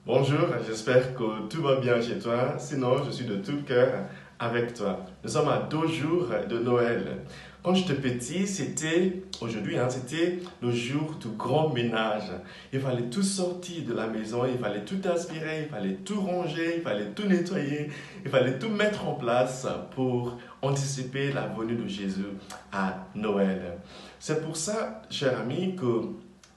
Bonjour, j'espère que tout va bien chez toi. Sinon, je suis de tout cœur avec toi. Nous sommes à 2 jours de Noël. Quand j'étais petit, c'était le jour du grand ménage. Il fallait tout sortir de la maison, il fallait tout aspirer, il fallait tout ranger, il fallait tout nettoyer, il fallait tout mettre en place pour anticiper la venue de Jésus à Noël. C'est pour ça, cher ami, que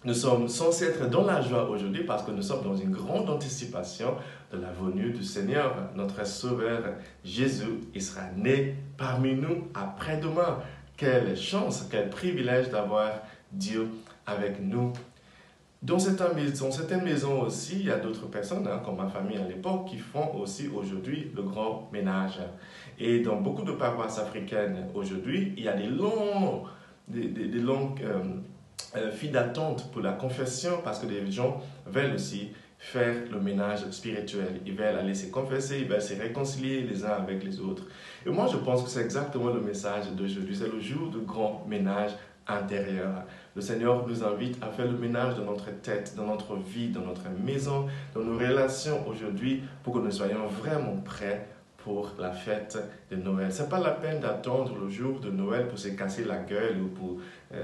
nous sommes censés être dans la joie aujourd'hui parce que nous sommes dans une grande anticipation de la venue du Seigneur, notre Sauveur Jésus. Il sera né parmi nous après-demain. Quelle chance, quel privilège d'avoir Dieu avec nous. Dans cette maison aussi, il y a d'autres personnes, comme ma famille à l'époque, qui font aussi aujourd'hui le grand ménage. Et dans beaucoup de paroisses africaines aujourd'hui, il y a des longues file d'attente pour la confession parce que les gens veulent aussi faire le ménage spirituel. Ils veulent aller se confesser, ils veulent se réconcilier les uns avec les autres. Et moi, je pense que c'est exactement le message d'aujourd'hui. C'est le jour du grand ménage intérieur. Le Seigneur nous invite à faire le ménage dans notre tête, dans notre vie, dans notre maison, dans nos relations aujourd'hui pour que nous soyons vraiment prêts pour la fête de Noël. Ce n'est pas la peine d'attendre le jour de Noël pour se casser la gueule ou pour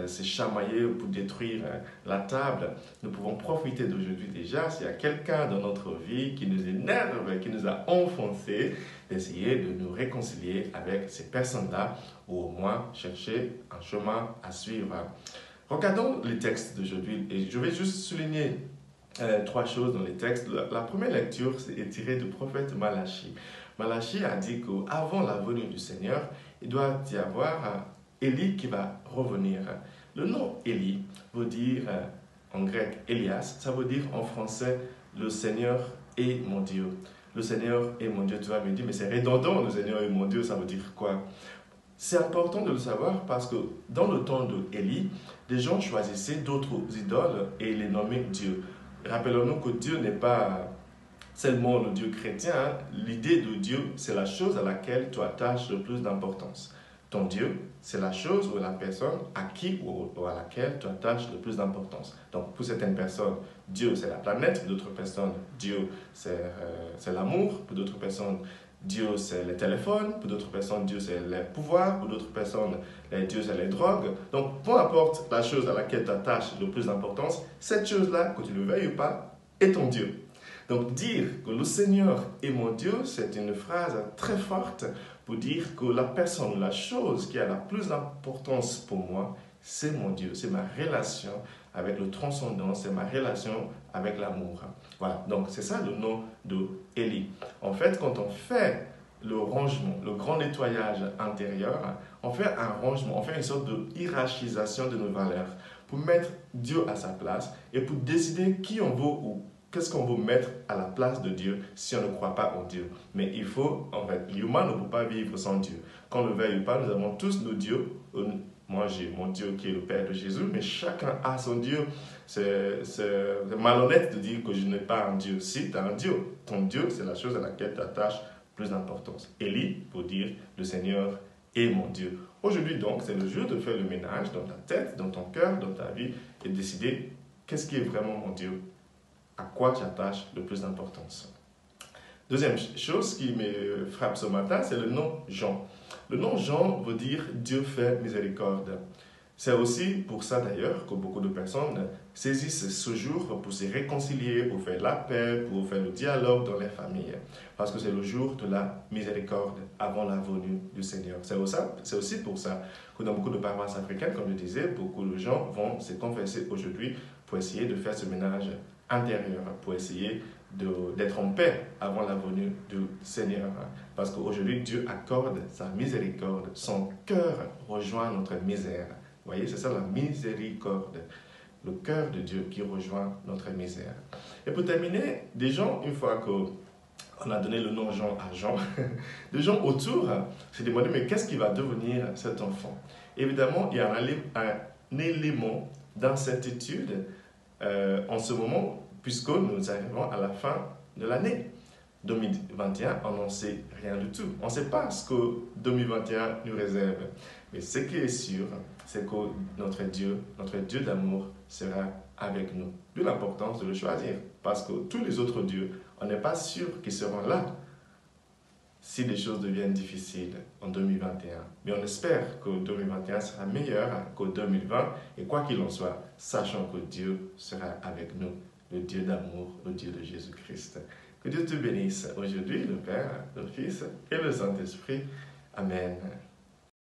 se chamailler ou pour détruire la table. Nous pouvons profiter d'aujourd'hui déjà, s'il y a quelqu'un dans notre vie qui nous énerve, qui nous a enfoncés, d'essayer de nous réconcilier avec ces personnes-là ou au moins chercher un chemin à suivre. Regardons les textes d'aujourd'hui et je vais juste souligner 3 choses dans les textes. La première lecture est tirée du prophète Malachie. Malachie a dit qu'avant la venue du Seigneur, il doit y avoir Élie qui va revenir. Le nom Élie veut dire en grec Elias, ça veut dire en français le Seigneur est mon Dieu. Le Seigneur est mon Dieu, tu vas me dire, mais c'est redondant, le Seigneur est mon Dieu, ça veut dire quoi? C'est important de le savoir parce que dans le temps d'Élie, des gens choisissaient d'autres idoles et les nommaient Dieu. Rappelons-nous que Dieu n'est pas seulement le Dieu chrétien. L'idée de Dieu, c'est la chose à laquelle tu attaches le plus d'importance. Ton Dieu, c'est la chose ou la personne à qui ou à laquelle tu attaches le plus d'importance. Donc, pour certaines personnes, Dieu, c'est la planète. Pour d'autres personnes, Dieu, c'est l'amour. Pour d'autres personnes, Dieu, c'est le téléphone. Pour d'autres personnes, Dieu, c'est le pouvoir. Pour d'autres personnes, Dieu, c'est les drogues. Donc, peu importe la chose à laquelle tu attaches le plus d'importance, cette chose-là, que tu le veuilles ou pas, est ton Dieu. Donc, dire que le Seigneur est mon Dieu, c'est une phrase très forte pour dire que la personne, la chose qui a la plus d'importance pour moi, c'est mon Dieu. C'est ma relation avec le transcendant, c'est ma relation avec l'amour. Voilà, donc c'est ça le nom de Élie. En fait, quand on fait le rangement, le grand nettoyage intérieur, on fait un rangement, on fait une sorte de hiérarchisation de nos valeurs pour mettre Dieu à sa place et pour décider qui on veut ou qu'est-ce qu'on veut mettre à la place de Dieu si on ne croit pas en Dieu. Mais il faut, en fait, l'humain ne peut pas vivre sans Dieu. Qu'on le veuille ou pas, nous avons tous nos dieux. Moi, j'ai mon Dieu qui est le Père de Jésus, mais chacun a son Dieu. C'est malhonnête de dire que je n'ai pas un Dieu. Si tu as un Dieu, ton Dieu, c'est la chose à laquelle tu attaches plus d'importance. Élie, pour dire, le Seigneur est mon Dieu. Aujourd'hui, donc, c'est le jour de faire le ménage dans ta tête, dans ton cœur, dans ta vie, et décider qu'est-ce qui est vraiment mon Dieu. À quoi tu attaches le plus d'importance. Deuxième chose qui me frappe ce matin, c'est le nom Jean. Le nom Jean veut dire Dieu fait miséricorde. C'est aussi pour ça d'ailleurs que beaucoup de personnes saisissent ce jour pour se réconcilier, pour faire la paix, pour faire le dialogue dans les familles. Parce que c'est le jour de la miséricorde avant la venue du Seigneur. C'est aussi pour ça que dans beaucoup de paroisses africaines, comme je disais, beaucoup de gens vont se confesser aujourd'hui pour essayer de faire ce ménage intérieur, pour essayer d'être en paix avant la venue du Seigneur. Parce qu'aujourd'hui, Dieu accorde sa miséricorde. Son cœur rejoint notre misère. Vous voyez, c'est ça la miséricorde. Le cœur de Dieu qui rejoint notre misère. Et pour terminer, des gens, une fois qu'on a donné le nom Jean à Jean, des gens autour se demandaient, mais qu'est-ce qui va devenir cet enfant? Évidemment, il y a un élément d'incertitude en ce moment, puisque nous arrivons à la fin de l'année 2021, on n'en sait rien du tout. On ne sait pas ce que 2021 nous réserve. Mais ce qui est sûr, c'est que notre Dieu d'amour sera avec nous. D'où l'importance de le choisir. Parce que tous les autres dieux, on n'est pas sûr qu'ils seront là si les choses deviennent difficiles en 2021. Mais on espère que 2021 sera meilleur qu'au 2020. Et quoi qu'il en soit, sachant que Dieu sera avec nous, le Dieu d'amour, le Dieu de Jésus-Christ. Que Dieu te bénisse aujourd'hui, le Père, le Fils et le Saint-Esprit. Amen.